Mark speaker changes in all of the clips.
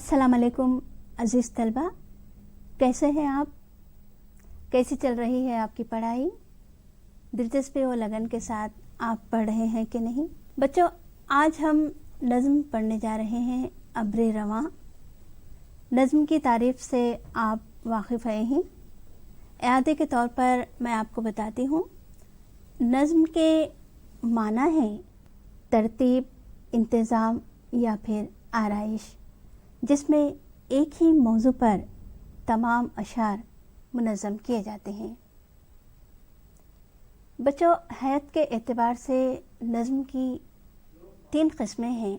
Speaker 1: अस्सलाम वालेकुम अज़ीज़ तलबा, कैसे हैं आप? कैसी चल रही है आपकी पढ़ाई? दिलचस्पी और लगन के साथ आप पढ़ रहे हैं कि नहीं? बच्चों, आज हम नज़्म पढ़ने जा रहे हैं अब्रे रवां। नज़्म की तारीफ़ से आप वाकिफ़ हैं ही। इआदे के तौर पर मैं आपको बताती हूँ। नज़्म के माना है तरतीब, इंतज़ाम या फिर आराइश, जिसमें एक ही मौजू पर तमाम अशार मुनज़्ज़म किए जाते हैं। बच्चों, हैत के एतबार से नज़्म की 3 किस्में हैं: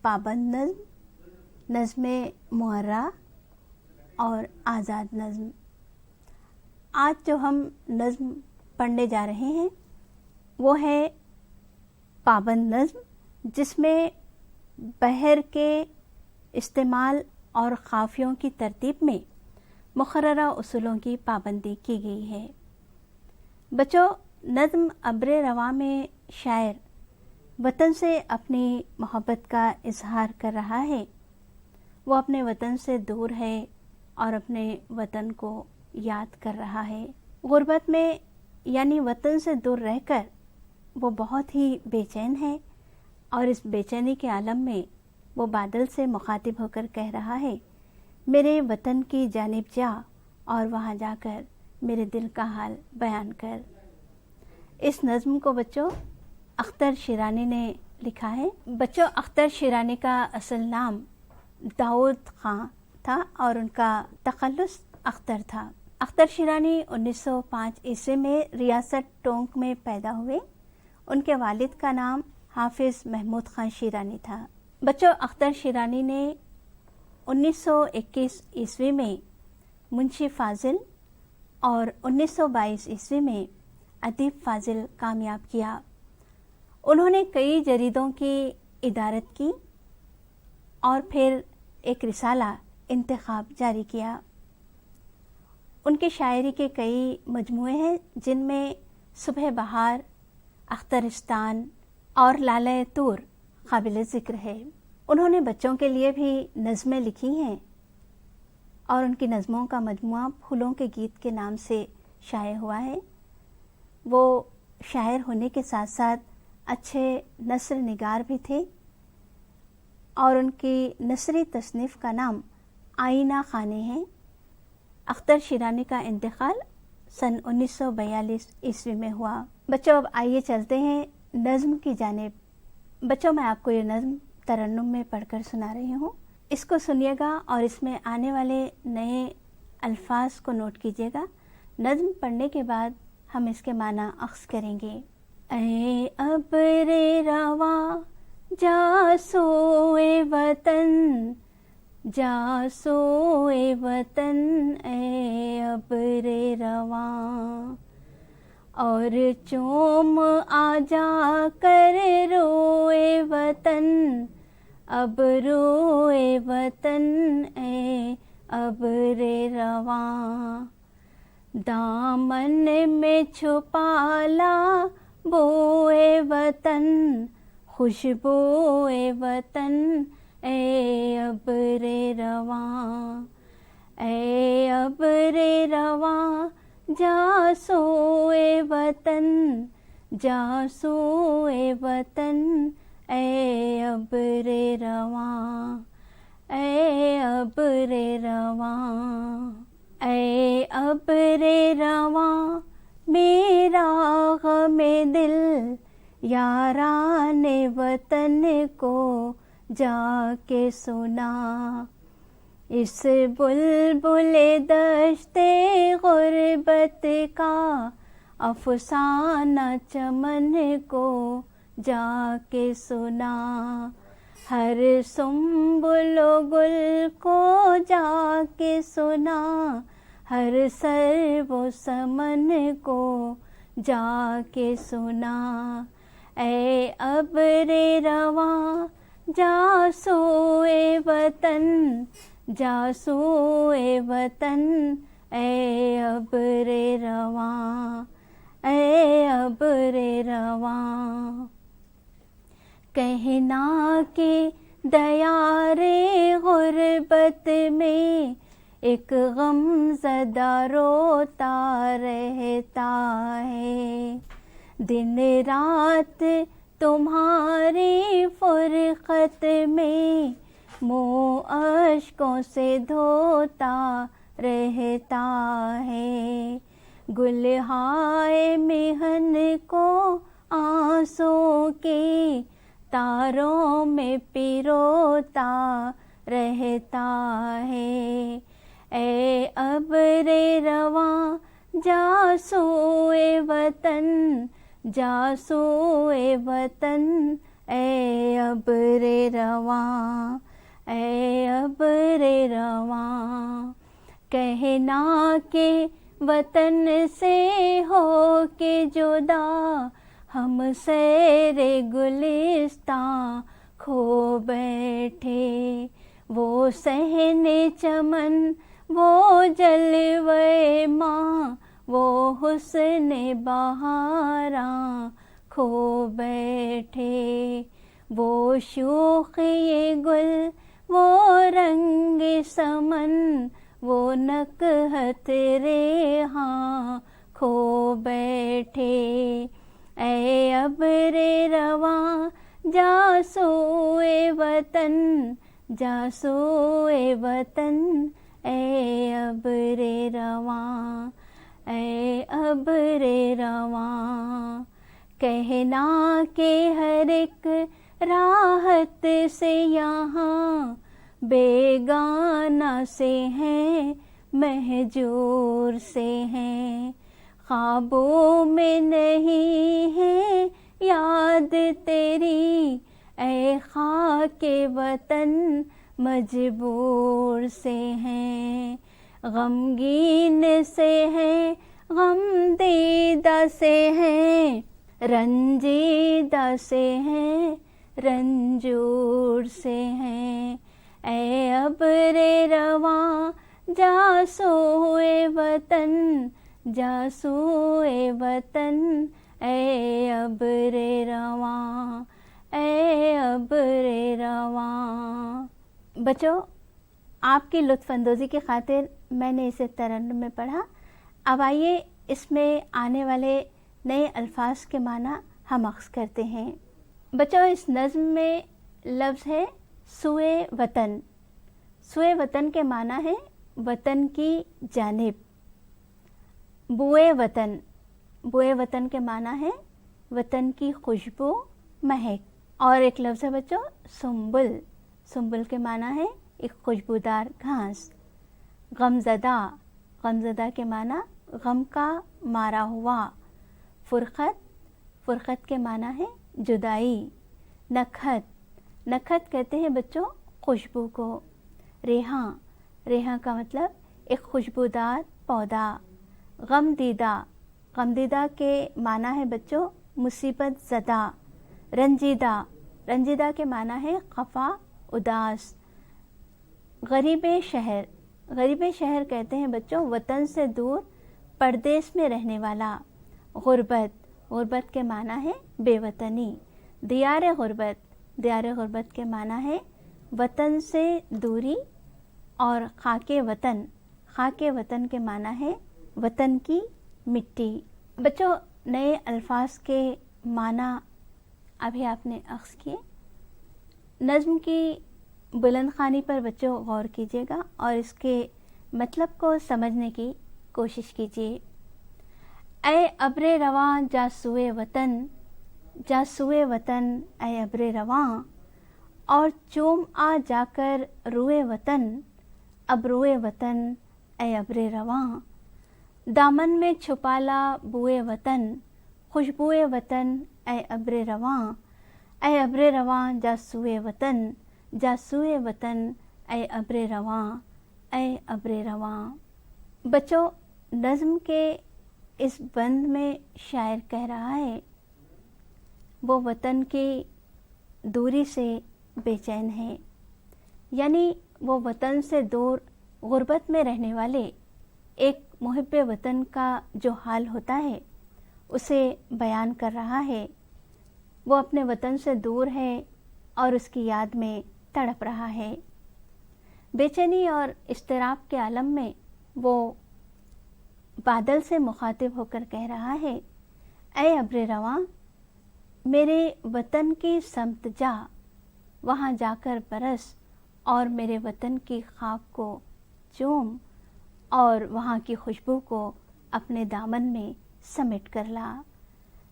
Speaker 1: पाबंद नज़्म, नज़्म मुअर्रा और आज़ाद नज़्म। आज जो हम नज़्म पढ़ने जा रहे हैं वो है पाबंद नज़्म, जिसमें बहर के इस्तेमाल और काफ़ियों की तरतीब में मुक़र्ररा उसूलों की पाबंदी की गई है। बच्चों, नज़्म अब्रे रवां में शायर वतन से अपनी मोहब्बत का इजहार कर रहा है। वो अपने वतन से दूर है और अपने वतन को याद कर रहा है। गुर्बत में यानी वतन से दूर रहकर वो बहुत ही बेचैन है और इस बेचैनी के आलम में वो बादल से मुखातिब होकर कह रहा है, मेरे वतन की जानिब जा और वहाँ जाकर मेरे दिल का हाल बयान कर। इस नज़्म को बच्चों अख्तर शिरानी ने लिखा है। बच्चों, अख्तर शिरानी का असल नाम दाऊद खां था और उनका तखल्लुस अख्तर था। अख्तर शिरानी 1905 ईस्वी में रियासत टोंक में पैदा हुए। उनके वालिद का नाम हाफिज महमूद खां शिरानी था। बच्चों, अख्तर शिरानी ने 1921 ईस्वी में मुंशी फाजिल और 1922 ईस्वी में अदीब फाजिल कामयाब किया। उन्होंने कई जरीदों की इदारत की और फिर एक रिसाला इंतखाब जारी किया। उनकी शायरी के कई मजमूए हैं, जिनमें सुबह बहार, अख्तरिस्तान और लाले तूर काबिल ज़िक्र है। उन्होंने बच्चों के लिए भी नज़में लिखी हैं और उनकी नज़मों का मजमुआ फूलों के गीत के नाम से शाये हुआ है। वो शायर होने के साथ साथ अच्छे नस्र निगार भी थे और उनकी नसरी तसनीफ़ का नाम आईना खाने है। अख्तर शिरानी का इंतकाल सन 1942 ईस्वी में हुआ। बच्चों, अब आइए चलते हैं नज़्म की जानिब। बच्चों, मैं आपको ये नज़्म तरन्नुम में पढ़कर सुना रही हूँ। इसको सुनिएगा और इसमें आने वाले नए अल्फाज को नोट कीजिएगा। नज़्म पढ़ने के बाद हम इसके माना अख्ज़ करेंगे। ऐ अब्रे रवां जा सोए वतन, जा सोए वतन, ऐ अब्रे रवां, और चोम आ जा कर रोए वतन, अब रोए वतन, ऐ अब्रे रवां, दामन में छुपाला बोए वतन, खुशबोए वतन, ऐ अब्रे रवां, ऐ अब्रे रवां, जा सोए वतन, जा सोए वतन, ऐ अब्रे रवां, ऐ अब्रे रवां, ऐ अब्रे रवां, मेरा ग़मे दिल याराने वतन को जाके सुना, इस बुलबुले दश्ते गुर्बत का अफसाना चमन को जाके सुना, हर सुम्बुलो गुल को जाके सुना, हर सर्वो समन को जाके सुना, ऐ अब्रे रवां, जा सोए वतन, जा सोए वतन, ऐ अब्रे रवां, ऐ अब्रे रवां, कहना के دیارے غربت میں ایک غم زدہ روتا رہتا ہے. دن رات تمہاری فرقت میں منہ اشکوں سے دھوتا رہتا ہے. گلہائے محن کو آنسوں کے تاروں میں پیروتا رہتا ہے. اے ابر رواں جا سوئے وطن، جا سوئے وطن، اے ابر رواں، اے ابر رواں. کہنا کہ وطن سے ہو کے جدا ہم سیر گلستاں کھو بیٹھے. وہ صحن چمن، وہ جلوے ماں، وہ حسن بہاراں کھو بیٹھے. وہ شوخی گل، وہ رنگ سمن، وہ نکہت ریحاں کھو بیٹھے. اے ابر رواں جا سوئے وطن، جا سوئے وطن، اے ابر رواں، اے ابر رواں. کہنا کہ ہر ایک راحت سے یہاں بیگانہ سے ہیں، مہجور سے ہیں. خوابوں میں نہیں ہے یاد تیری، اے خاک وطن مجبور سے ہیں. غمگین سے ہیں، غم دیدہ سے ہیں، رنجیدہ سے ہیں، رنجور سے ہیں. اے ابر رواں جا سوئے وطن، جا سوئے وطن، اے ابر رواں، اے ابر رواں. بچوں، آپ کی لطف اندوزی کی خاطر میں نے اسے ترنم میں پڑھا. اب آئیے اس میں آنے والے نئے الفاظ کے معنی ہم اخذ کرتے ہیں. بچوں، اس نظم میں لفظ ہے سوئے وطن. سوئے وطن کے معنی ہے وطن کی جانب. بوئے وطن، بوئے وطن کے معنی ہے وطن کی خوشبو، مہک. اور ایک لفظ ہے بچوں سنبل. سنبل کے معنی ہے ایک خوشبودار گھاس. غمزدہ، غمزدہ کے معنی غم کا مارا ہوا. فرقت، فرقت کے معنی ہے جدائی. نکہت، نکہت کہتے ہیں بچوں خوشبو کو. ریحاں، ریحاں کا مطلب ایک خوشبودار پودا. غم دیدہ، غم دیدہ کے معنی ہے بچوں مصیبت زدہ. رنجیدہ، رنجیدہ کے معنی ہے خفا، اداس. غریب شہر، غریب شہر کہتے ہیں بچوں وطن سے دور پردیس میں رہنے والا. غربت، غربت کے معنی ہے بے وطنی. دیار غربت، دیار غربت کے معنی ہے وطن سے دوری. اور خاک وطن، خاک وطن کے معنی ہے وطن کی مٹی. بچوں، نئے الفاظ کے معنی ابھی آپ نے اخذ کیے. نظم کی بلند خوانی پر بچوں غور کیجیے گا اور اس کے مطلب کو سمجھنے کی کوشش کیجیے. اے ابر رواں جا سوئے وطن، جا سوئے وطن، اے ابر رواں. اور چوم آ جا کر روئے وطن، اب روئے وطن، اے ابر رواں. دامن میں چھپا لا بوئے وطن، خوشبوئے وطن، اے ابر رواں. اے ابر رواں جا سوئے وطن، جا سوئے وطن، اے ابر رواں، اے ابر رواں. بچوں، نظم کے اس بند میں شاعر کہہ رہا ہے وہ وطن کی دوری سے بے چین ہے. یعنی وہ وطن سے دور غربت میں رہنے والے ایک محب وطن کا جو حال ہوتا ہے اسے بیان کر رہا ہے. وہ اپنے وطن سے دور ہے اور اس کی یاد میں तड़प रहा है। बेचैनी और इस्तिराब के आलम में वो बादल से मुखातिब होकर कह रहा है, ऐ अब्र रवां, मेरे वतन की समत जा, वहाँ जाकर बरस और मेरे वतन की खाक को चूम और वहाँ की खुशबू को अपने दामन में समेट कर ला।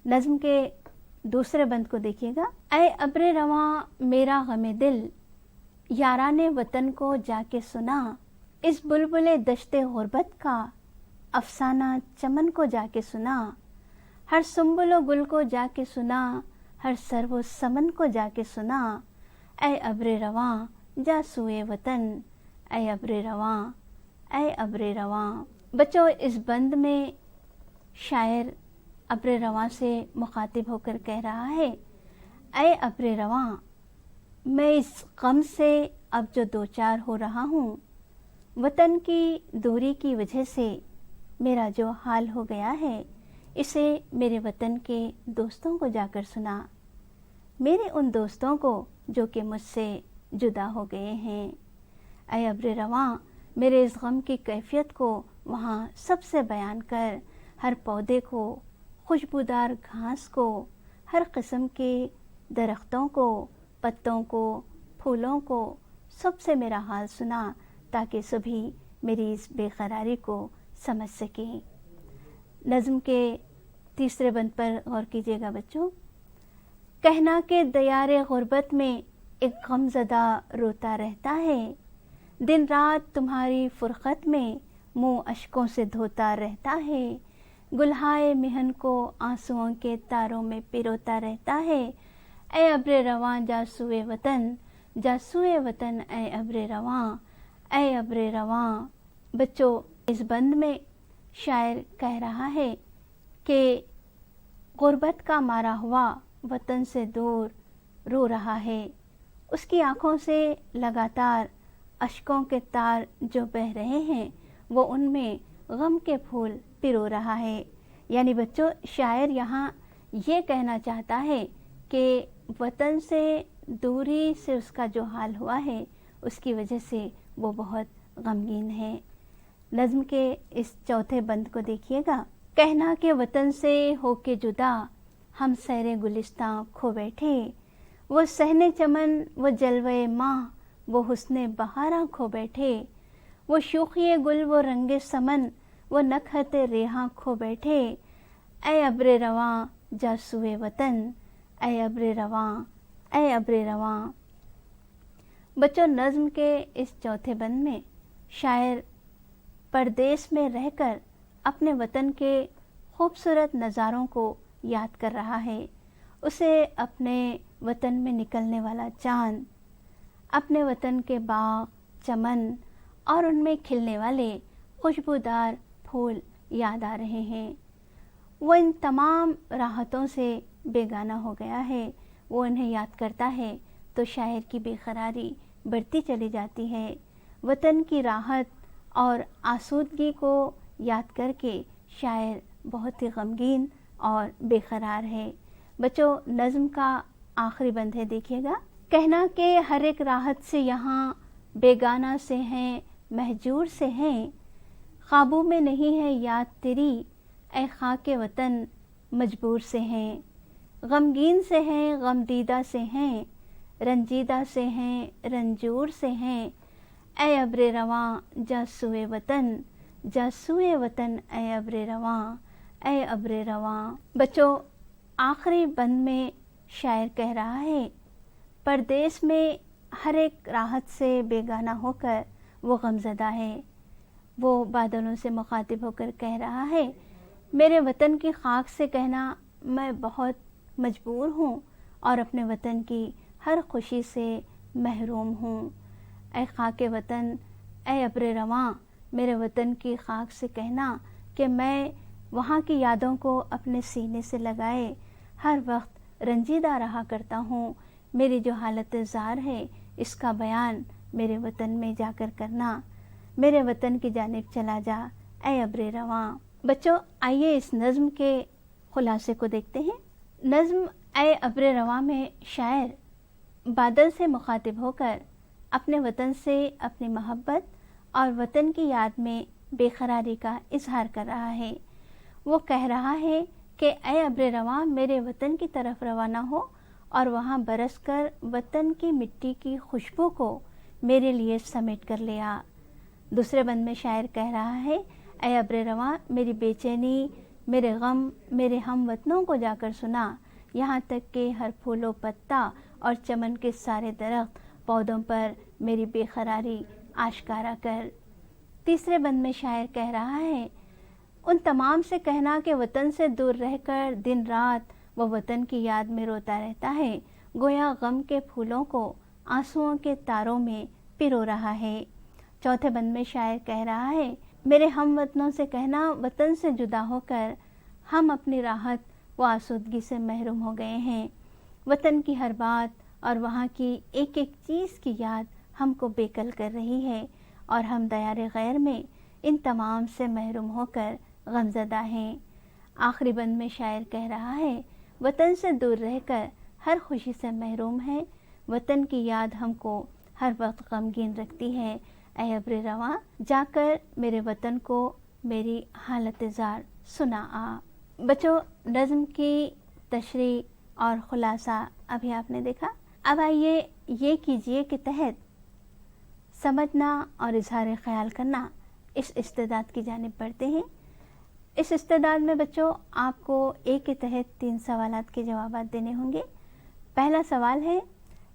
Speaker 1: नज़्म के दूसरे बंद को देखिएगा। ऐ अब्र रवां मेरा गमे दिल, याराने वतन को जाके सुना, इस बुलबुले दश्ते गुरबत का अफसाना चमन को जाके सुना, हर सुम्बुलो गुल को जाके सुना, हर सर्वो समन को जाके सुना, ऐ अब्र रवां जा सुए वतन, ऐ अब्र रवां, ऐ अब्र रवां। बच्चों, इस बंद में शायर अब्र रवां से मुखातिब होकर कह रहा है, ऐ अब्र रवां, मैं इस गम से अब जो दो चार हो रहा हूँ, वतन की दूरी की वजह से मेरा जो हाल हो गया है, इसे मेरे वतन के दोस्तों को जाकर सुना, मेरे उन दोस्तों को जो कि मुझसे जुदा हो गए हैं। ऐ अब्र रवां, मेरे इस गम की कैफियत को वहाँ सबसे बयान कर, हर पौधे को, खुशबूदार घास को, हर किस्म के दरख्तों को, पत्तों को, फूलों को, सबसे मेरा हाल सुना, ताकि सभी मेरी इस बेकरारी को समझ सकें। नज़्म के तीसरे बंद पर गौर कीजिएगा बच्चों। कहना के दयारे गुरबत में एक गमज़दा रोता रहता है, दिन रात तुम्हारी फुरक़त में मुँह अश्कों से धोता रहता है, गुलहाए मिहन को आंसुओं के तारों में पिरोता रहता है, ऐ अब्र रवां जा सुए वतन, जा सुए वतन, ऐ अब्र रवां, ऐ अब्र रवां। बच्चों, इस बंद में शायर कह रहा है कि गुरबत का मारा हुआ वतन से दूर रो रहा है, उसकी आँखों से लगातार अश्कों के तार जो बह रहे हैं, वो उनमें गम के फूल पिरो रहा है। यानी बच्चों, शायर यहाँ ये कहना चाहता है कि वतन से दूरी से उसका जो हाल हुआ है, उसकी वजह से वो बहुत गमगीन है। नज़्म के इस चौथे बंद को देखिएगा। कहना के वतन से होके जुदा, हम सैरे गुलिस्तां खो बैठे, वो सहने चमन, वो जलवे माह, वो हुस्ने बहारा खो बैठे, वो शोखिए गुल, वो रंगे समन, वो नखते रेहा खो बैठे, ऐ अब्र रवां जा सुए वतन, ऐ अब्र रवां, ऐ अब्र रवां। बच्चों, नज़्म के इस चौथे बंद में शायर परदेश में रहकर अपने वतन के खूबसूरत नज़ारों को याद कर रहा है। उसे अपने वतन में निकलने वाला चाँद, अपने वतन के बाग, चमन और उनमें खिलने वाले खुशबूदार फूल याद आ रहे हैं। वो इन तमाम राहतों से बेगाना हो गया है। वो इन्हें याद करता है तो शायर की बेकरारी बढ़ती चली जाती है। वतन की राहत और आसूदगी को याद करके शायर बहुत ही गमगीन और बेकरार है। बच्चों, नज़्म का आखिरी बंद है, देखिएगा। कहना के हर एक राहत से यहाँ बेगाना से हैं, महजूर से हैं, ख्वाबों में नहीं है याद तेरी, ऐ खाके वतन मजबूर से हैं, गमगीन से हैं, गमदीदा से हैं, रंजीदा से हैं, रंजूर से हैं, ऐ अब्र रवां जा सुए वतन, जा सुए वतन, ऐ अब्र रवां, ऐ अब्र रवां। बच्चों, आखिरी बंद में शायर कह रहा है, परदेश में हर एक राहत से बेगाना होकर वो गमज़दा है। वो बादलों से मुखातिब होकर कह रहा है, मेरे वतन की खाक से कहना मैं बहुत मजबूर हूँ और अपने वतन की हर खुशी से महरूम हूँ। ऐ खाके वतन, ऐ अब्र रवां, मेरे वतन की खाक से कहना कि मैं वहाँ की यादों को अपने सीने से लगाए हर वक्त रंजीदा रहा करता हूँ। मेरी जो हालत ज़ार है, इसका बयान मेरे वतन में जाकर करना, मेरे वतन की जानिब चला जा, ऐ अब्र रवां। बच्चों, आइए इस नज़्म के खुलासे को देखते हैं। नज़्म ऐ अब्र रवां में शायर बादल से मुखातिब होकर अपने वतन से अपनी मोहब्बत और वतन की याद में बेकरारी का इजहार कर रहा है। वो कह रहा है कि ऐ अब्र रवां मेरे वतन की तरफ रवाना हो और वहाँ बरस कर वतन की मिट्टी की खुशबू को मेरे लिए समेट कर ले आ। दूसरे बंद में शायर कह रहा है, ऐ अब्र रवां मेरी बेचैनी, मेरे गम, मेरे हम वतनों को जाकर सुना, यहाँ तक कि हर फूलो पत्ता और चमन के सारे दरख्त पौधों पर मेरी बेकरारी आश्कारा कर। तीसरे बंद में शायर कह रहा है, उन तमाम से कहना कि वतन से दूर रहकर दिन रात वो वतन की याद में रोता रहता है, गोया गम के फूलों को आंसुओं के तारों में पिरो रहा है। चौथे बंद में शायर कह रहा है, मेरे हम वतनों से कहना वतन से जुदा होकर हम अपनी राहत व आसूदगी से महरूम हो गए हैं। वतन की हर बात और वहाँ की एक एक चीज़ की याद हमको बेकल कर रही है और हम दयारे गैर में इन तमाम से महरूम होकर गमज़दा हैं। आखिरी बंद में शायर कह रहा है, वतन से दूर रहकर हर खुशी से महरूम है, वतन की याद हमको हर वक्त गमगीन रखती है। ऐ अब्र रवां जाकर मेरे वतन को मेरी हालत ज़ार सुना आ। बच्चों, नज़्म की तशरीह और ख़ुलासा अभी आपने देखा। अब आइए ये कीजिए के तहत समझना और इजहार ख्याल करना इस इस्तेदाद की जानिब बढ़ते हैं। इस इस्तेदाद में बच्चों आपको एक के तहत 3 सवालात के जवाब देने होंगे। पहला सवाल है,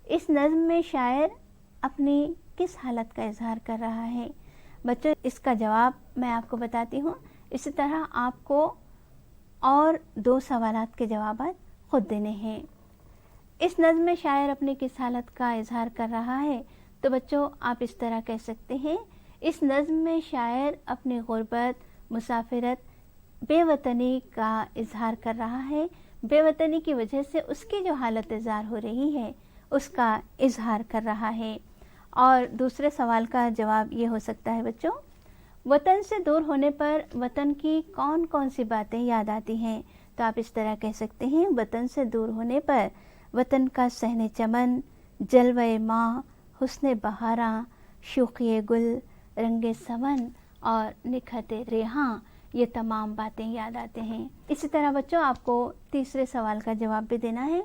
Speaker 1: इस नज़्म में शायर अपनी किस हालत का इजहार कर रहा है? बच्चों, इसका जवाब मैं आपको बताती हूँ। इसी तरह आपको और 2 सवालात के जवाब खुद देने हैं। इस नज़्म में शायर अपनी किस हालत का इजहार कर रहा है? तो बच्चों आप इस तरह कह सकते हैं, इस नज़्म में शायर अपनी गुर्बत, मुसाफिरत, बेवतनी का इजहार कर रहा है। बेवतनी की वजह से उसकी जो हालत ज़ार हो रही है उसका इजहार कर रहा है। और दूसरे सवाल का जवाब ये हो सकता है बच्चों, वतन से दूर होने पर वतन की कौन कौन सी बातें याद आती हैं? तो आप इस तरह कह सकते हैं, वतन से दूर होने पर वतन का सहने चमन, जलवे माँ, हुस्ने बहारा, शूखिए गुल, रंगे समन और निखते रेहां, ये तमाम बातें याद आते हैं। इसी तरह बच्चों आपको तीसरे सवाल का जवाब भी देना है।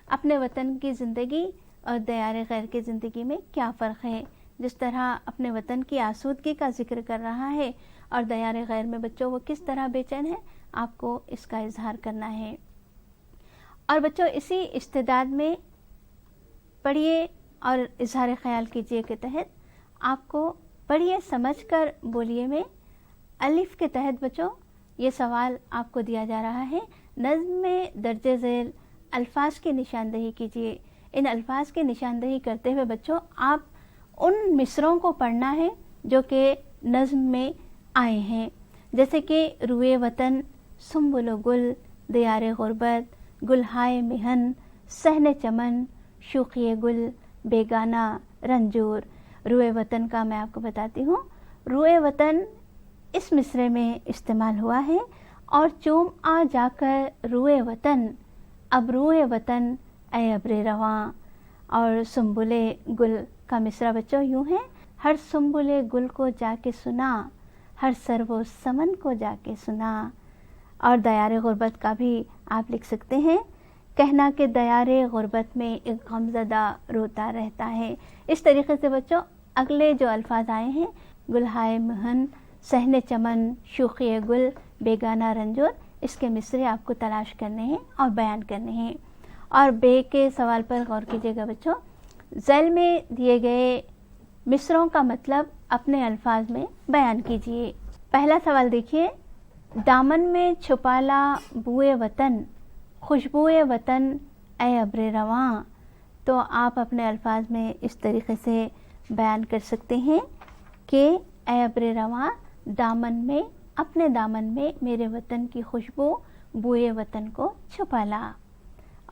Speaker 1: अपने वतन की ज़िंदगी और दयारे गैर की ज़िंदगी में क्या फ़र्क है? जिस तरह अपने वतन की आसूदगी का जिक्र कर रहा है और दयारे गैर में बच्चों वो किस तरह बेचैन है, आपको इसका इजहार करना है। और बच्चों इसी इस्तेदाद में पढ़िए और इजहार ख्याल कीजिए के तहत आपको पढ़िए समझकर बोलिए में अलिफ के तहत बच्चों ये सवाल आपको दिया जा रहा है। नज़्म में दर्जे ज़ेल अल्फाज की निशानदही कीजिए। इन अल्फाज की निशानदही करते हुए बच्चों आप उन मिसरों को पढ़ना है जो कि नज़्म में आए हैं, जैसे कि रुए वतन, सुम्बुल गुल, दियारे गुरबत, गुलहाए मिहन, सहने चमन, शूखिए गुल, बेगाना रंजूर। रुए वतन का मैं आपको बताती हूँ। रुए वतन इस मिसरे में इस्तेमाल हुआ है और चूम आ जाकर रुए वतन, अब रुए वतन ऐ अब्रे रवां। और सुम्बुले गुल का मिसरा बच्चों यूँ है, हर सुम्बुले गुल को जाके सुना, हर सरवो समन को जाके सुना। और दयारे गुरबत का भी आप लिख सकते हैं, कहना कि दयारे गुरबत में एक गमज़दा रोता रहता है। इस तरीके से बच्चों अगले जो अल्फाज आए हैं, गुलहाए महन, सहने चमन, शूखिए गुल, बेगाना रंजोर, इसके मिसरे आपको तलाश करने हैं और बयान करने हैं। और बे के सवाल पर गौर कीजिएगा बच्चों, ज़ैल में दिए गए मिसरों का मतलब अपने अल्फाज में बयान कीजिए। पहला सवाल देखिए, दामन में छुपाला बुए वतन, खुशबुए वतन ऐ अब्रे रवां। तो आप अपने अल्फाज में इस तरीके से बयान कर सकते हैं कि ऐ अब्रे रवां दामन में, अपने दामन में मेरे वतन की खुशबू बुए वतन को छुपाला।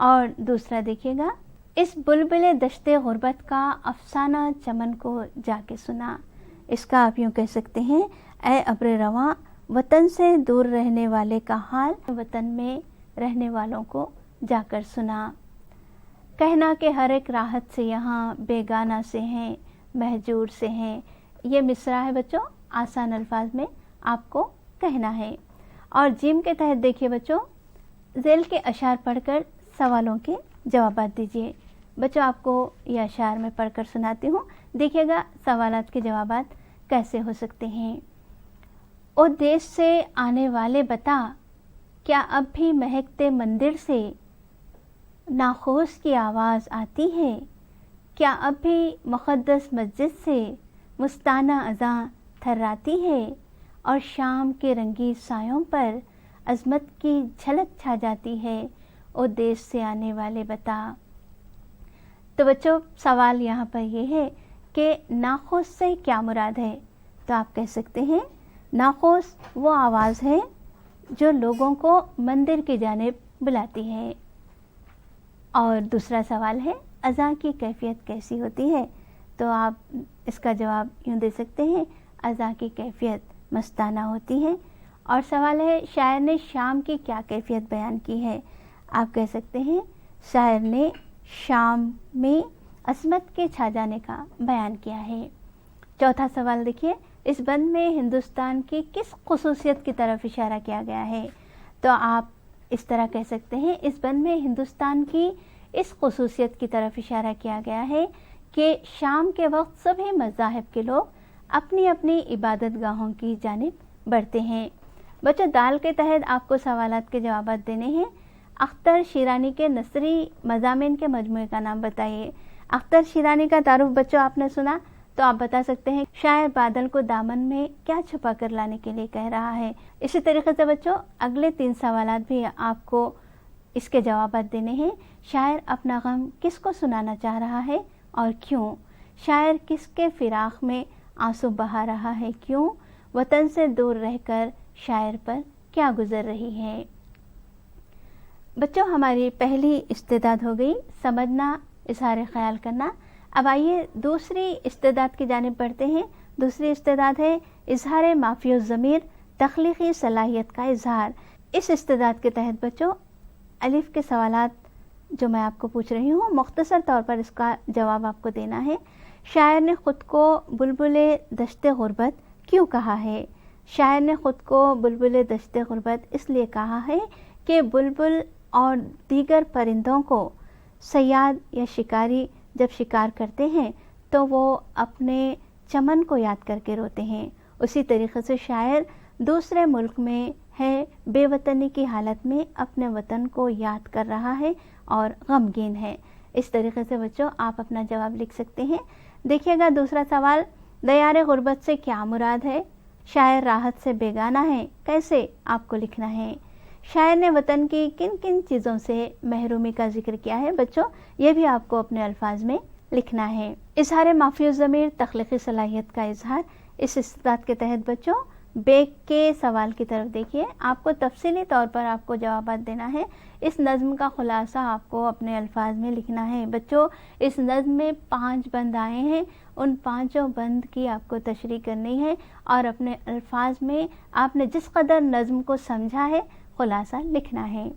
Speaker 1: और दूसरा देखिएगा, इस बुलबुले दश्ते गुरबत का अफसाना चमन को जाके सुना। इसका आप यूँ कह सकते हैं, ऐ अब्रे रवां वतन से दूर रहने वाले का हाल वतन में रहने वालों को जाकर सुना। कहना कि हर एक राहत से यहाँ बेगाना से हैं, महजूर से हैं, ये मिसरा है बच्चों, आसान अल्फाज में आपको कहना है। और जिम के तहत देखिए बच्चों, ज़ेल के अशार पढ़कर सवालों के जवाब दीजिए। बच्चों आपको ये अशार में पढ़कर सुनाती हूँ, देखिएगा सवालात के जवाब कैसे हो सकते हैं। ओ देश से आने वाले बता, क्या अब भी महकते मंदिर से नाखोश की आवाज़ आती है? क्या अब भी मुक़द्दस मस्जिद से मुस्ताना अज़ां थर्राती है? और शाम के रंगी सायों पर अज़मत की झलक छा जाती है? ओ देश से आने वाले बता। तो बच्चों सवाल यहाँ पर ये है कि नाखोश से क्या मुराद है? तो आप कह सकते हैं नाखोश वो आवाज़ है जो लोगों को मंदिर की जानिब बुलाती है। और दूसरा सवाल है अज़ां की कैफियत कैसी होती है? तो आप इसका जवाब यूँ दे सकते हैं अज़ां की कैफियत मस्ताना होती है। और सवाल है शायर ने शाम की क्या कैफियत बयान की है? आप कह सकते हैं शायर ने शाम में अज़मत के छा जाने का बयान किया है। चौथा सवाल देखिए, इस बंद में हिंदुस्तान की किस खुसूसियत की तरफ इशारा किया गया है? तो आप इस तरह कह सकते हैं इस बंद में हिंदुस्तान की इस खुसूसियत की तरफ इशारा किया गया है कि शाम के वक्त सभी मज़ाहिब के लोग अपनी अपनी इबादत गाहों की जानिब बढ़ते हैं। बच्चों दाल के तहत आपको सवालात के जवाब देने हैं। अख्तर शिरानी के नसरी मज़ामिन के मजमूए का नाम बताइए। अख्तर शिरानी का तारुफ बच्चों आपने सुना, तो आप बता सकते हैं शायर बादल को दामन में क्या छुपा कर लाने के लिए कह रहा है। इसी तरीके से बच्चों अगले 3 सवालात भी आपको इसके जवाब देने हैं। शायर अपना गम किसको सुनाना चाह रहा है और क्यों? शायर किसके फिराक में आंसू बहा रहा है, क्यों? वतन से दूर रहकर शायर पर क्या गुजर रही है? बच्चों हमारी पहली इस्तेदाद हो गई समझना, इज़हार ख्याल करना। अब आइए दूसरी इस्तेदाद की जानिब बढ़ते हैं। दूसरी इस्तेदाद है इज़हार माफ़ी ज़मीर, तख्लीक़ी सलाहियत का इज़हार। इस इस्तेदाद के तहत बच्चों अलिफ के सवालात जो मैं आपको पूछ रही हूँ मुख्तसर तौर पर इसका जवाब आपको देना है। शायर ने ख़ुद को बुलबुले दश्ते गुरबत क्यों कहा है? शायर ने ख़ुद को बुलबुले दश्ते गुरबत इसलिए कहा है कि बुलबुल और दीगर परिंदों को सयाद या शिकारी जब शिकार करते हैं तो वो अपने चमन को याद करके रोते हैं। उसी तरीक़े से शायर दूसरे मुल्क में है, बेवतनी की हालत में अपने वतन को याद कर रहा है और गमगीन है। इस तरीके से बच्चों आप अपना जवाब लिख सकते हैं। देखिएगा दूसरा सवाल, दयार गुरबत से क्या मुराद है? शायर राहत से बेगाना है, कैसे आपको लिखना है। शायर ने वतन की किन किन चीज़ों से महरूमी का जिक्र किया है बच्चों, ये भी आपको अपने अल्फाज में लिखना है। इज़हार माफ़ी ज़मीर तख्लीक़ी सलाहियत का इज़हार। इस इस्तेदाद के तहत बच्चों बेग के सवाल की तरफ देखिए, आपको तफसीली तौर पर आपको जवाब देना है। इस नज़्म का खुलासा आपको अपने अल्फाज में लिखना है। बच्चों इस नज़्म में 5 बंद आए हैं, उन 5 बंद की आपको तशरीह करनी है और अपने अल्फाज में आपने जिस कदर नज़्म को समझा है खुलासा लिखना है।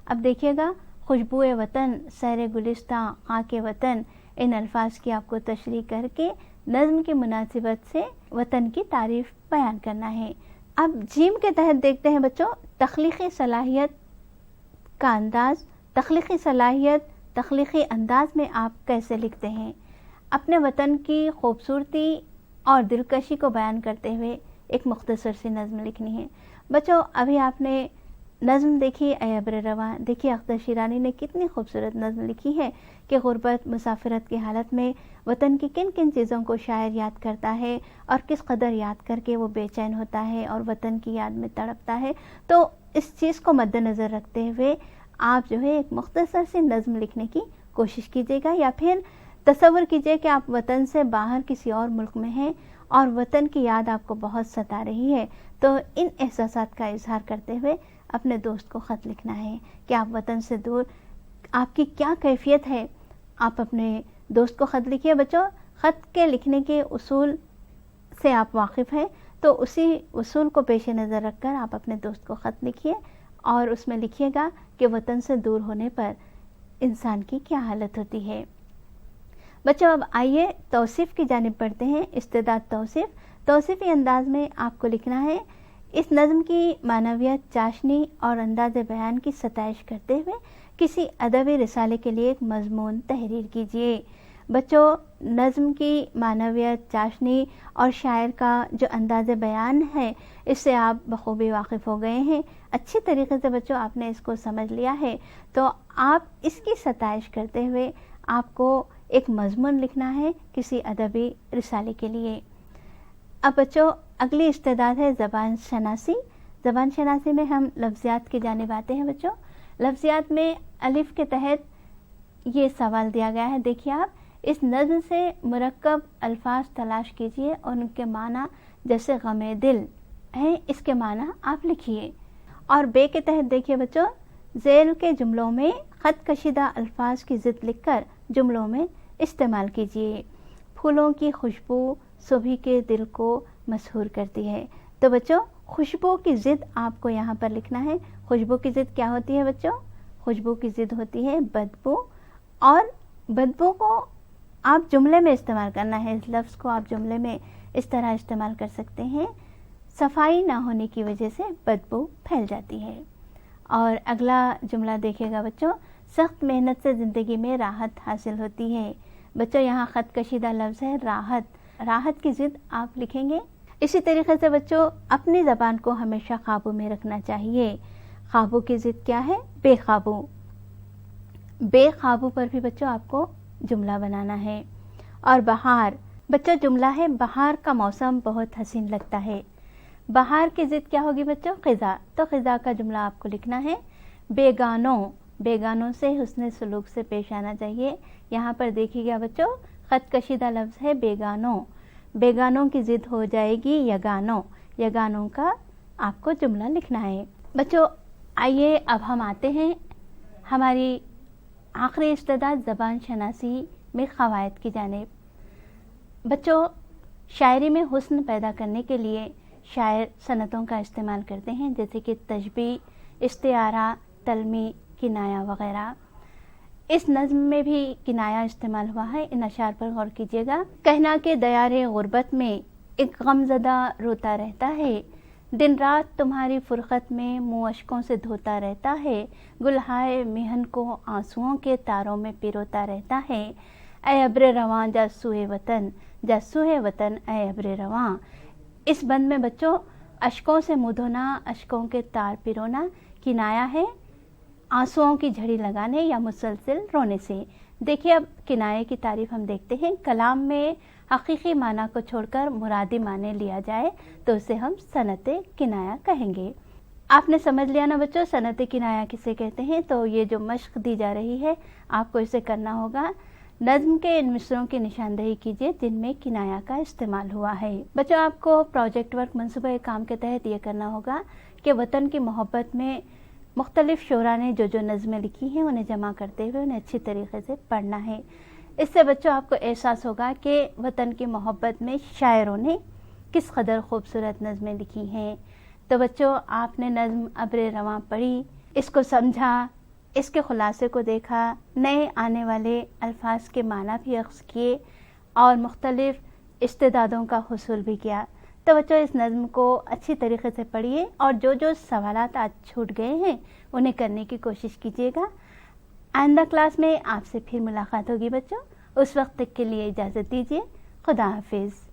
Speaker 1: अब देखिएगा खुशबुए वतन, सैर गुलिस्तां, खाके वतन, इन अल्फाज की आपको तशरीह करके नज़्म की मुनासिबत से वतन की तारीफ़ बयान करना है। अब जीम के तहत देखते हैं बच्चों तख्लीक़ी सलाहियत का अंदाज़। तख्लीक़ी सलाहियत तख्लीक़ी अंदाज़ में आप कैसे लिखते हैं? अपने वतन की खूबसूरती और दिलकशी को बयान करते हुए एक मुख्तसर सी नज़्म लिखनी है। बच्चों अभी आपने नज़्म देखी अयबर रवां, देखिए अख्तर शिरानी ने कितनी खूबसूरत नज़्म लिखी है कि गुरबत मुसाफिरत की हालत में वतन की किन किन चीज़ों को शायर याद करता है और किस कदर याद करके वो बेचैन होता है और वतन की याद में तड़पता है। तो इस चीज़ को मद्देनज़र रखते हुए आप जो है एक मुख्तसर सी नज़्म लिखने की कोशिश कीजिएगा। या फिर तसव्वुर कीजिए कि आप वतन से बाहर किसी और मुल्क में हैं और वतन की याद आपको बहुत सता रही है, तो इन एहसासात का इजहार करते हुए अपने दोस्त को ख़त लिखना है कि आप वतन से दूर आपकी क्या कैफियत है। आप अपने दोस्त को ख़त लिखिए। बच्चों ख़त के लिखने के उसूल से आप वाकिफ़ हैं, तो उसी उसूल को पेश नज़र रखकर आप अपने दोस्त को ख़त लिखिए और उसमें लिखिएगा कि वतन से दूर होने पर इंसान की क्या हालत होती है। बच्चों अब आइए तौसीफ की जानिब बढ़ते हैं। इस्तेदाद तौसीफी अंदाज में आपको लिखना है। इस नज़्म की मानवियत, चाशनी और अंदाज बयान की सताइश करते हुए किसी अदबी रिसाले के लिए एक मजमून तहरीर कीजिए। बच्चों नज़्म की मानवियत, चाशनी और शायर का जो अंदाज बयान है इससे आप बखूबी वाकिफ़ हो गए हैं। अच्छी तरीके से बच्चों आपने इसको समझ लिया है, तो आप इसकी सताइश करते हुए आपको एक मजमून लिखना है किसी अदबी रिसाले के लिए। अब बच्चों अगली इस्तेदाद है ज़बान शनासी। ज़बान शनासी में हम लफ्ज़ियात की जानिब आते हैं। बच्चों लफ्ज़ियात में अलिफ के तहत ये सवाल दिया गया है। देखिए आप इस नज़्म से मुरक्कब अल्फाज तलाश कीजिए और उनके माना, जैसे गमे दिल है, इसके माना आप लिखिए। और बे के तहत देखिए बच्चों, ज़ेल के जुमलों में ख़त कशीदा अल्फाज की ज़िद लिखकर जुमलों में इस्तेमाल कीजिए। फूलों की खुशबू सुबह के दिल को मसहूर करती है। तो बच्चों खुशबू की ज़िद आपको यहाँ पर लिखना है। खुशबू की ज़िद क्या होती है बच्चों? खुशबू की ज़िद होती है बदबू, और बदबू को आप जुमले में इस्तेमाल करना है। इस लफ्ज़ को आप जुमले में इस तरह इस्तेमाल कर सकते हैं, सफाई ना होने की वजह से बदबू फैल जाती है। और अगला जुमला देखिएगा बच्चों, सख्त मेहनत से ज़िंदगी में राहत हासिल होती है। बच्चों यहाँ ख़त कशीदा लफ्ज़ है राहत, राहत की ज़िद आप लिखेंगे। इसी तरीके से बच्चों अपनी ज़बान को हमेशा काबू में रखना चाहिए। काबू की ज़िद क्या है? बेकाबू। बेकाबू पर भी बच्चों आपको जुमला बनाना है। और बहार, बच्चों जुमला है बहार का मौसम बहुत हसीन लगता है। बहार की ज़िद क्या होगी बच्चों? ख़िज़ा। तो ख़िज़ा का जुमला आपको लिखना है। बेगानों, बेगानों से हुस्न सलूक से पेश आना चाहिए। यहाँ पर देखिएगा बच्चों ख़त कशीदा लफ्ज़ है बेगानों, बेगानों की ज़िद हो जाएगी यगानों, यगानों का आपको जुमला लिखना है। बच्चों आइए अब हम आते हैं हमारी आखिरी इस्तेदाद ज़बान शनासी में क़वायद की जानिब। बच्चों शायरी में हुस्न पैदा करने के लिए शायर सनतों का इस्तेमाल करते हैं, जैसे कि तशबीह, इस्तिआरा, तलमी, किनाया वगैरह। इस नज़्म में भी किनाया इस्तेमाल हुआ है। इन अशार पर गौर कीजिएगा। कहना के दयारे गुर्बत में एक गमज़दा रोता रहता है, दिन रात तुम्हारी फुरक़त में मुँह अश्कों से धोता रहता है, गुलहाए मिहन को आंसुओं के तारों में पिरोता रहता है। ऐ अब्रे रवां जा सूहे वतन, जा सूहे वतन ऐ अब्रे रवां। इस बंद में बच्चों अश्कों से मुँह धोना, अश्कों के तार पिरोना किनाया है आंसुओं की झड़ी लगाने या मुसलसल रोने से। देखिए अब किनाये की तारीफ हम देखते हैं। कलाम में हकीकी माना को छोड़कर मुरादी माने लिया जाए तो उसे हम सनते किनाया कहेंगे। आपने समझ लिया ना बच्चों सनते किनाया किसे कहते हैं। तो ये जो मश्क दी जा रही है आपको इसे करना होगा। नज़्म के इन मिसरों की निशानदेही कीजिए जिनमें किनाया का इस्तेमाल हुआ है। बच्चों आपको प्रोजेक्ट वर्क मंसूबा काम के तहत ये करना होगा कि वतन की मोहब्बत में मुख्तलिफ शोरा ने जो जो नज़में लिखी हैं उन्हें जमा करते हुए उन्हें अच्छी तरीके से पढ़ना है। इससे बच्चों आपको एहसास होगा कि वतन की मोहब्बत में शायरों ने किस कदर खूबसूरत नज़में लिखी हैं। तो बच्चों आपने नज़्म अब्रे रवां पढ़ी, इसको समझा, इसके खुलासे को देखा, नए आने वाले अल्फाज के माना भी अख्ज़ किए और मुख्तलिफ इस्तेदादों का हुसूल भी किया। तो बच्चों इस नज़्म को अच्छी तरीके से पढ़िए और जो जो सवालात आज छूट गए हैं उन्हें करने की कोशिश कीजिएगा। आइंदा क्लास में आपसे फिर मुलाकात होगी बच्चों। उस वक्त तक के लिए इजाज़त दीजिए। खुदा हाफिज़।